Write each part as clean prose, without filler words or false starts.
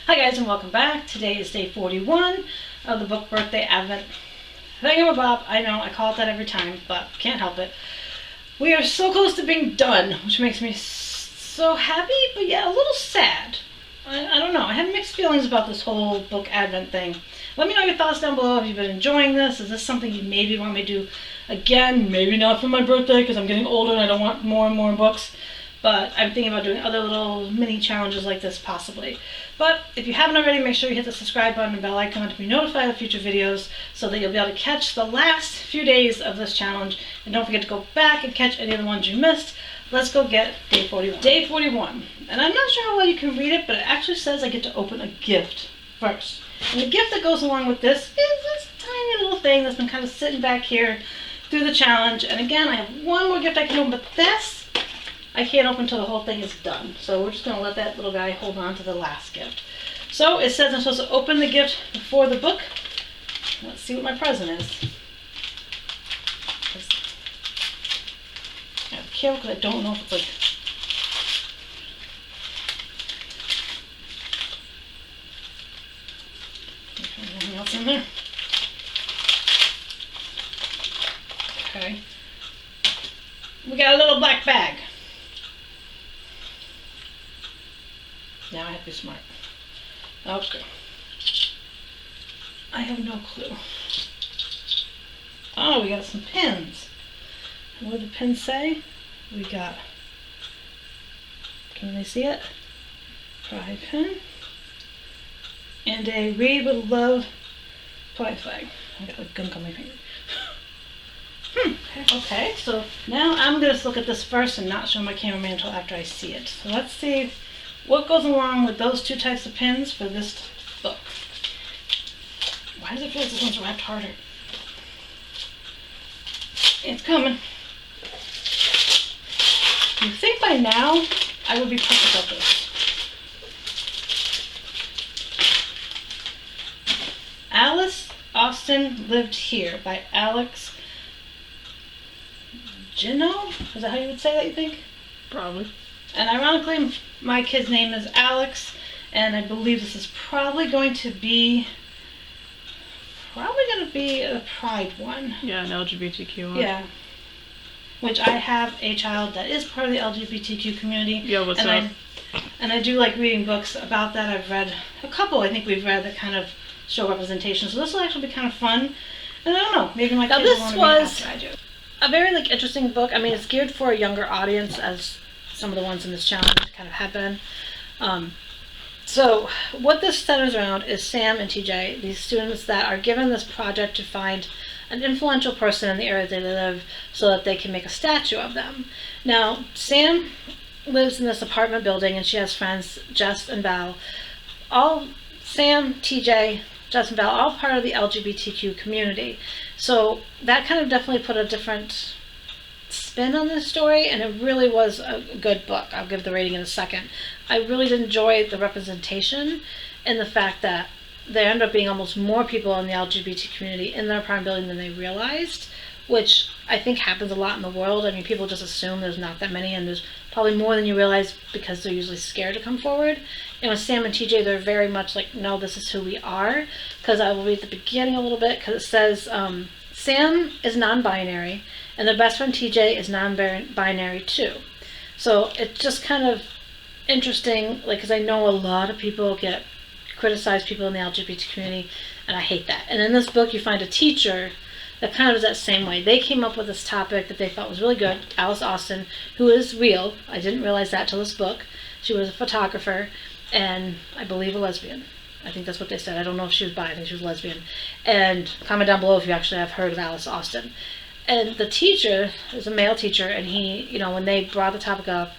Hi guys and welcome back. Today is day 41 of the book birthday advent thingamabob. I know I call it that every time, but can't help it. We are so close to being done, which makes me so happy, but yet a little sad. I don't know. I have mixed feelings about this whole book advent thing. Let me know your thoughts down below. Have you been enjoying this? Is this something you maybe want me to do again? Maybe not for my birthday because I'm getting older and I don't want more and more books. But I'm thinking about doing other little mini challenges like this possibly. But if you haven't already, make sure you hit the subscribe button and bell icon to be notified of future videos so that you'll be able to catch the last few days of this challenge. And don't forget to go back and catch any of the ones you missed. Let's go get day 41. Day 41. And I'm not sure how well you can read it, but it actually says I get to open a gift first. And the gift that goes along with this is this tiny little thing that's been kind of sitting back here through the challenge. And again, I have one more gift I can open, but this I can't open until the whole thing is done. So we're just going to let that little guy hold on to the last gift. So it says I'm supposed to open the gift before the book. Let's see what my present is. I have to be careful because I don't know if it's like... Anything else in there? Okay. We got a little black bag. Now I have to be smart. Okay. I have no clue. Oh, we got some pins. And what do the pins say? We got, can they see it? Pride pin. And a read with love toy flag. I got like gunk on my finger. Okay, so now I'm going to look at this first and not show my cameraman until after I see it. So let's see what goes along with those two types of pins for this book. Why does it feel like this one's wrapped harder? It's coming. You'd think by now I would be perfect at this. Alice Austin Lived Here by Alex Ginny? Is that how you would say that, you think? Probably. And ironically, my kid's name is Alex, and I believe this is probably going to be a Pride one. Yeah, an LGBTQ one. Yeah. Which I have a child that is part of the LGBTQ community. Yeah, what's up? And I do like reading books about that. I've read a couple, I think we've read, that kind of show representation. So this will actually be kind of fun. And I don't know, maybe my kids will want to read it after I do. A very interesting book. I mean, it's geared for a younger audience, as some of the ones in this challenge kind of have been. So what this centers around is Sam and TJ, these students that are given this project to find an influential person in the area they live so that they can make a statue of them. Now, Sam lives in this apartment building and she has friends, Jess and Val. Sam, TJ, Jess and Val, all part of the LGBTQ community. So that kind of definitely put a different spin on this story, and it really was a good book. I'll give the rating in a second. I really did enjoy the representation and the fact that there ended up being almost more people in the LGBT community in their apartment building than they realized, which I think happens a lot in the world. I mean, people just assume there's not that many, and there's probably more than you realize because they're usually scared to come forward. And with Sam and TJ, they're very much like, no, this is who we are. Because I will read the beginning a little bit, because it says, Sam is non-binary, and their best friend TJ is non-binary too. So it's just kind of interesting, like, because I know a lot of people criticize people in the LGBT community, and I hate that. And in this book, you find a teacher that kind of is that same way. They came up with this topic that they thought was really good. Alice Austin, who is real. I didn't realize that till this book. She was a photographer, and I believe a lesbian. I think that's what they said. I don't know if she was bi. I think she was lesbian. And comment down below if you actually have heard of Alice Austin. And the teacher is a male teacher, and he, when they brought the topic up,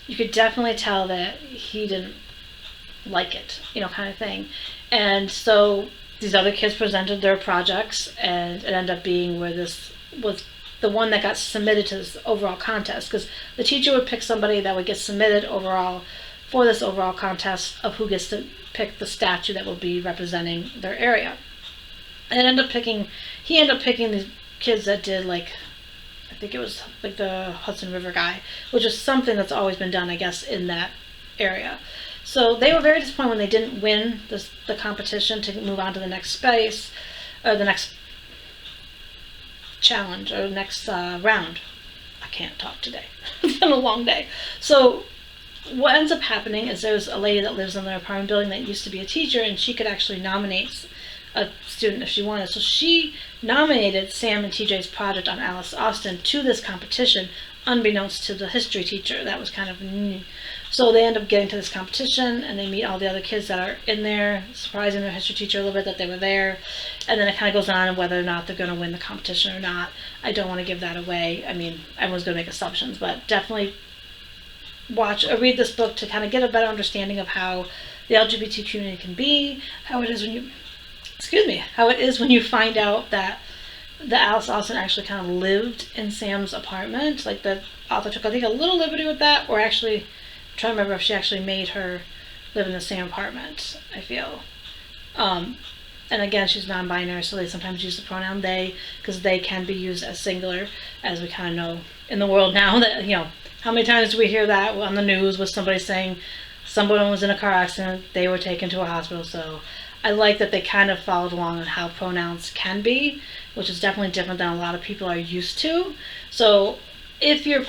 you could definitely tell that he didn't like it, kind of thing. And so these other kids presented their projects, and it ended up being where this was the one that got submitted to this overall contest, because the teacher would pick somebody that would get submitted overall for this overall contest of who gets to pick the statue that will be representing their area. And he ended up picking these kids that did, like, I think it was like the Hudson River guy, which is something that's always been done, I guess, in that area. So they were very disappointed when they didn't win the competition to move on to the next space, or the next challenge, or the next round. I can't talk today. It's been a long day. So what ends up happening is there's a lady that lives in their apartment building that used to be a teacher, and she could actually nominate a student if she wanted. So she nominated Sam and TJ's project on Alice Austin to this competition, unbeknownst to the history teacher. That was kind of new. So they end up getting to this competition, and they meet all the other kids that are in there, surprising their history teacher a little bit that they were there. And then it kind of goes on whether or not they're going to win the competition or not. I don't want to give that away. I mean, everyone's going to make assumptions, but definitely watch or read this book to kind of get a better understanding of how the LGBT community can be, how it is when you find out that the Alice Austin actually kind of lived in Sam's apartment. Like, the author took, I think, a little liberty with that, or actually, I'm trying to remember if she actually made her live in the same apartment, I feel. And again, she's non-binary, so they sometimes use the pronoun they, because they can be used as singular, as we kind of know in the world now. That, you know, how many times do we hear that on the news with somebody saying someone was in a car accident, they were taken to a hospital. So I like that they kind of followed along on how pronouns can be, which is definitely different than a lot of people are used to. So if you're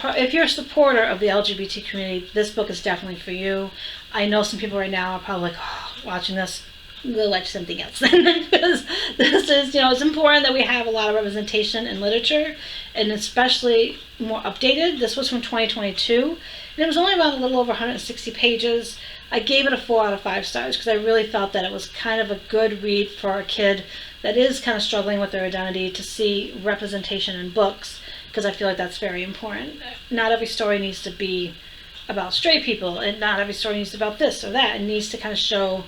a supporter of the LGBT community, this book is definitely for you. I know some people right now are probably like, oh, watching this, we'll watch something else. Because this is, it's important that we have a lot of representation in literature, and especially more updated. This was from 2022, and it was only about a little over 160 pages. I gave it a 4 out of 5 stars because I really felt that it was kind of a good read for a kid that is kind of struggling with their identity, to see representation in books, because I feel like that's very important. Not every story needs to be about straight people, and not every story needs to be about this or that. It needs to kind of show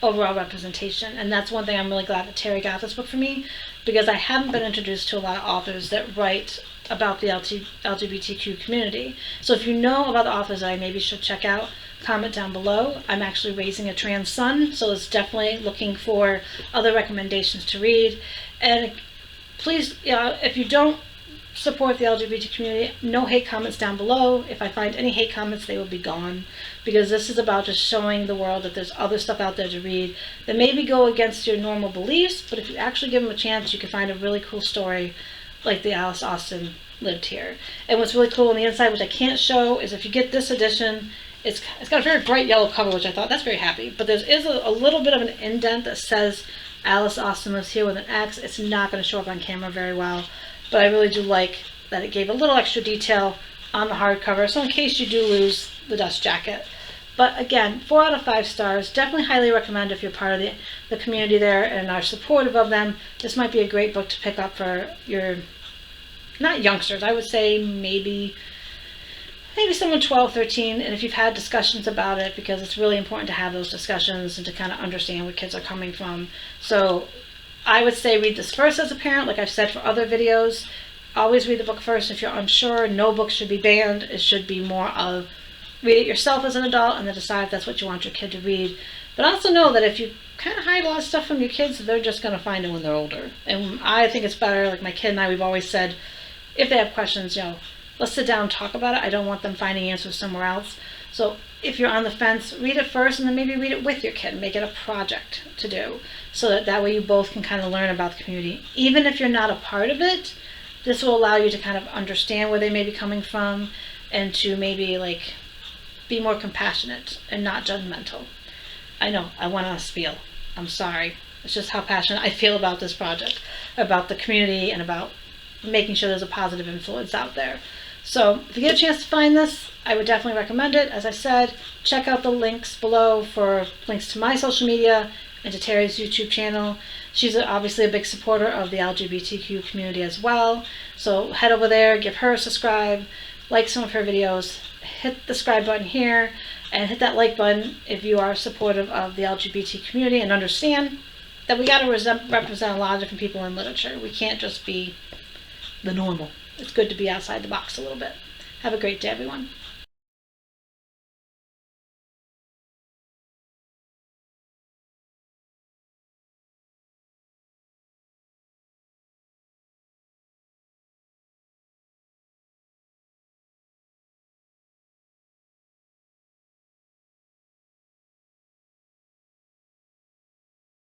overall representation, and that's one thing I'm really glad that Terry got this book for me, because I haven't been introduced to a lot of authors that write about the LGBTQ community. So if you know about the authors that I maybe should check out, comment down below. I'm actually raising a trans son, so it's definitely looking for other recommendations to read. And please, if you don't support the LGBT community, no hate comments down below. If I find any hate comments, they will be gone, because this is about just showing the world that there's other stuff out there to read that maybe go against your normal beliefs, but if you actually give them a chance, you can find a really cool story like the Alice Austin lived here. And what's really cool on the inside, which I can't show, is if you get this edition, it's got a very bright yellow cover, which I thought, that's very happy, but there is a little bit of an indent that says Alice Austin lives here with an X. It's not going to show up on camera very well, but I really do like that it gave a little extra detail on the hardcover, so in case you do lose the dust jacket. But again, 4 out of 5 stars. Definitely highly recommend if you're part of the community there and are supportive of them. This might be a great book to pick up for your, not youngsters, I would say maybe someone 12, 13, and if you've had discussions about it, because it's really important to have those discussions and to kind of understand where kids are coming from. So I would say read this first as a parent, like I've said for other videos. Always read the book first if you're unsure. No book should be banned. It should be more of read it yourself as an adult and then decide if that's what you want your kid to read. But also know that if you kind of hide a lot of stuff from your kids, they're just going to find it when they're older. And I think it's better, like my kid and I, we've always said, if they have questions, let's sit down and talk about it. I don't want them finding answers somewhere else. So if you're on the fence, read it first and then maybe read it with your kid and make it a project to do, so that way you both can kind of learn about the community. Even if you're not a part of it, this will allow you to kind of understand where they may be coming from, and to maybe be more compassionate and not judgmental. I know, I went on a spiel. I'm sorry. It's just how passionate I feel about this project, about the community, and about making sure there's a positive influence out there. So if you get a chance to find this, I would definitely recommend it. As I said, check out the links below for links to my social media and to Terry's YouTube channel. She's obviously a big supporter of the LGBTQ community as well. So head over there, give her a subscribe, like some of her videos, hit the subscribe button here, and hit that like button if you are supportive of the LGBT community and understand that we got to represent a lot of different people in literature. We can't just be the normal. It's good to be outside the box a little bit. Have a great day, everyone.